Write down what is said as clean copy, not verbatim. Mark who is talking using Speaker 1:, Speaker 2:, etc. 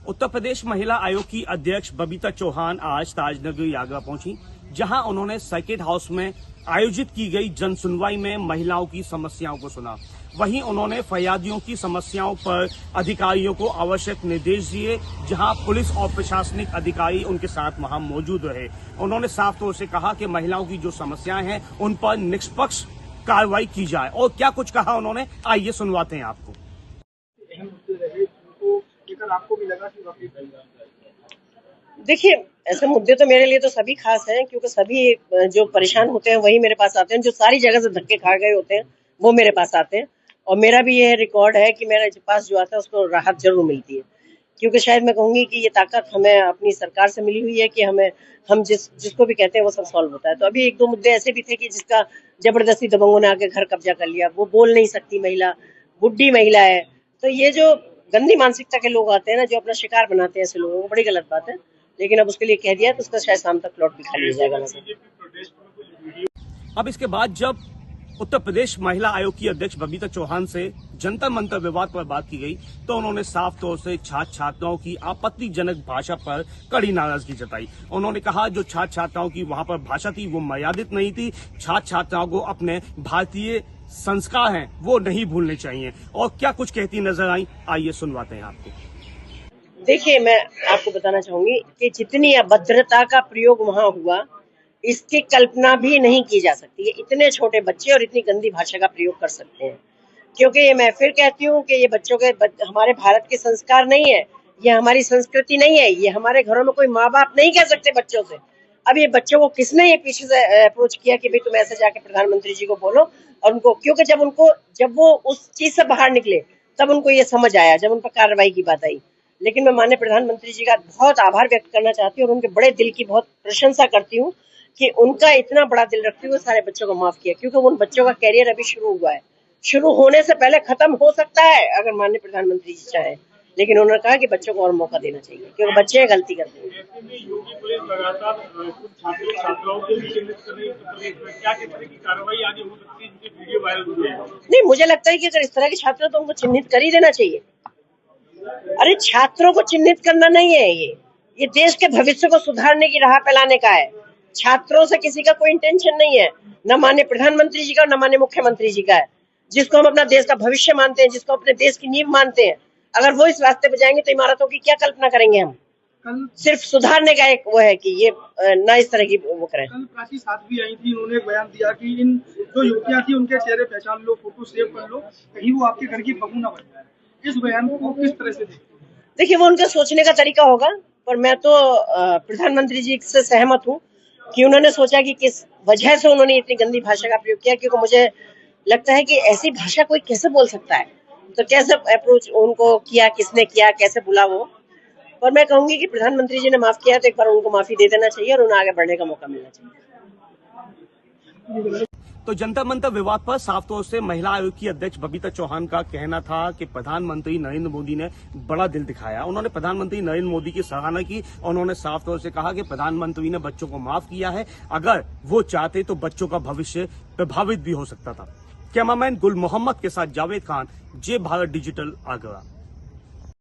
Speaker 1: उत्तर प्रदेश महिला आयोग की अध्यक्ष बबीता चौहान आज ताजनगरी आगरा पहुंची, जहां उन्होंने सर्किट हाउस में आयोजित की गई जन सुनवाई में महिलाओं की समस्याओं को सुना। वहीं उन्होंने फरियादियों की समस्याओं पर अधिकारियों को आवश्यक निर्देश दिए, जहां पुलिस और प्रशासनिक अधिकारी उनके साथ वहां मौजूद रहे। उन्होंने साफ तौर से कहा कि महिलाओं की जो समस्याएं हैं उन पर निष्पक्ष कार्रवाई की जाए। और क्या कुछ कहा उन्होंने, आइए सुनवाते हैं आपको।
Speaker 2: आपको भी लगा कि
Speaker 3: देखिए, ऐसे मुद्दे तो मेरे लिए तो सभी खास हैं, क्योंकि सभी जो परेशान होते हैं वही मेरे पास आते हैं। जो सारी जगह से धक्के खा गए होते हैं वो मेरे पास आते हैं, और मेरा भी यह रिकॉर्ड है कि मेरे पास जो आता है उसको राहत जरूर मिलती है। क्योंकि शायद मैं कहूंगी कि ये ताकत हमें अपनी सरकार से मिली हुई है कि हम जिसको भी कहते हैं वो सब सॉल्व होता है। तो अभी एक दो मुद्दे ऐसे भी थे कि जिसका जबरदस्ती दबंगों ने आके घर कब्जा कर लिया, वो बोल नहीं सकती महिला, बुढ़ी महिला है। तो ये जो गंदी मानसिकता के लोग आते हैं ना, जो अपना शिकार बनाते हैं ऐसे लोगों को, बड़ी गलत बात है। लेकिन अब उसके लिए कह दिया तो उसका शायद शाम तक प्लॉट भी खा लिया जाएगा।
Speaker 1: अब इसके बाद जब उत्तर प्रदेश महिला आयोग की अध्यक्ष बबीता चौहान से जंतर मंतर विवाद पर बात की गई, तो उन्होंने साफ तौर से छात्र छात्राओं की आपत्तिजनक भाषा पर कड़ी नाराजगी जताई। उन्होंने कहा जो छात्र छात्राओं की वहां पर भाषा थी वो मर्यादित नहीं थी। छात्र छात्राओं को अपने भारतीय संस्कार हैं वो नहीं भूलने चाहिए। और क्या कुछ कहती नजर आई, आइए सुनवाते हैं आपको।
Speaker 3: देखिए, मैं आपको बताना चाहूंगी कि जितनी अभद्रता का प्रयोग वहां हुआ, इसकी कल्पना भी नहीं की जा सकती है। इतने छोटे बच्चे और इतनी गंदी भाषा का प्रयोग कर सकते हैं, क्योंकि ये मैं फिर कहती हूँ कि ये बच्चों के हमारे भारत के संस्कार नहीं है, ये हमारी संस्कृति नहीं है। ये हमारे घरों में कोई माँ बाप नहीं कह सकते बच्चों से। अब ये बच्चों को किसने ये पीछे से अप्रोच किया कि भाई तुम ऐसे जाके प्रधानमंत्री जी को बोलो, और उनको, क्योंकि जब वो उस चीज से बाहर निकले तब उनको ये समझ आया, जब उन पर कार्रवाई की बात आई। लेकिन मैं माननीय प्रधानमंत्री जी का बहुत आभार व्यक्त करना चाहती हूँ और उनके बड़े दिल की बहुत प्रशंसा करती हूँ कि उनका इतना बड़ा दिल रखते हुए सारे बच्चों को माफ किया, क्योंकि उन बच्चों का कैरियर अभी शुरू हुआ है। शुरू होने से पहले खत्म हो सकता है अगर माननीय प्रधानमंत्री जी चाहे, लेकिन उन्होंने कहा कि बच्चों को और मौका देना चाहिए, क्योंकि बच्चे गलती करते हैं। नहीं, मुझे लगता है कि अगर इस तरह के छात्र तो उनको चिन्हित कर ही देना चाहिए। अरे छात्रों को चिन्हित करना नहीं है, ये देश के भविष्य को सुधारने की राह फैलाने का है। छात्रों से किसी का कोई इंटेंशन नहीं है, न माननीय प्रधानमंत्री जी का न माननीय मुख्यमंत्री जी का है, जिसको हम अपना देश का भविष्य मानते हैं, जिसको अपने देश की नींव मानते हैं। अगर वो इस रास्ते पे जाएंगे तो इमारतों की क्या कल्पना करेंगे हम। सिर्फ सुधारने का एक वो है कि ये ना इस तरह की वो करें।
Speaker 2: कल प्राची साध्वी आई थी, उन्होंने एक बयान दिया कि इन जो युवतियां थी उनके चेहरे पहचान लो, फोटो सेव कर लो, कहीं वो आपके घर की बहू ना बन जाए। इस बयान को किस तरह से
Speaker 3: देखिए, वो उनका सोचने का तरीका होगा, पर मैं तो प्रधानमंत्री जी से सहमत हूँ कि उन्होंने सोचा कि किस वजह से उन्होंने इतनी गंदी भाषा का प्रयोग किया, क्योंकि मुझे लगता है कि ऐसी भाषा कोई कैसे बोल सकता है। तो कैसे अप्रोच उनको किया, किसने किया, कैसे बोला वो। और मैं कहूंगी कि प्रधानमंत्री जी ने माफ किया तो एक बार उनको माफी दे देना चाहिए और उन्हें आगे बढ़ने का मौका मिलना चाहिए।
Speaker 1: तो जंतर मंतर विवाद पर साफ तौर से महिला आयोग की अध्यक्ष बबीता चौहान का कहना था कि प्रधानमंत्री नरेंद्र मोदी ने बड़ा दिल दिखाया। उन्होंने प्रधानमंत्री नरेंद्र मोदी की सराहना की। उन्होंने साफ तौर से कहा कि प्रधानमंत्री ने बच्चों को माफ किया है, अगर वो चाहते तो बच्चों का भविष्य प्रभावित भी हो सकता था। कैमरामैन गुल मोहम्मद के साथ जावेद खान, जे भारत डिजिटल, आगरा।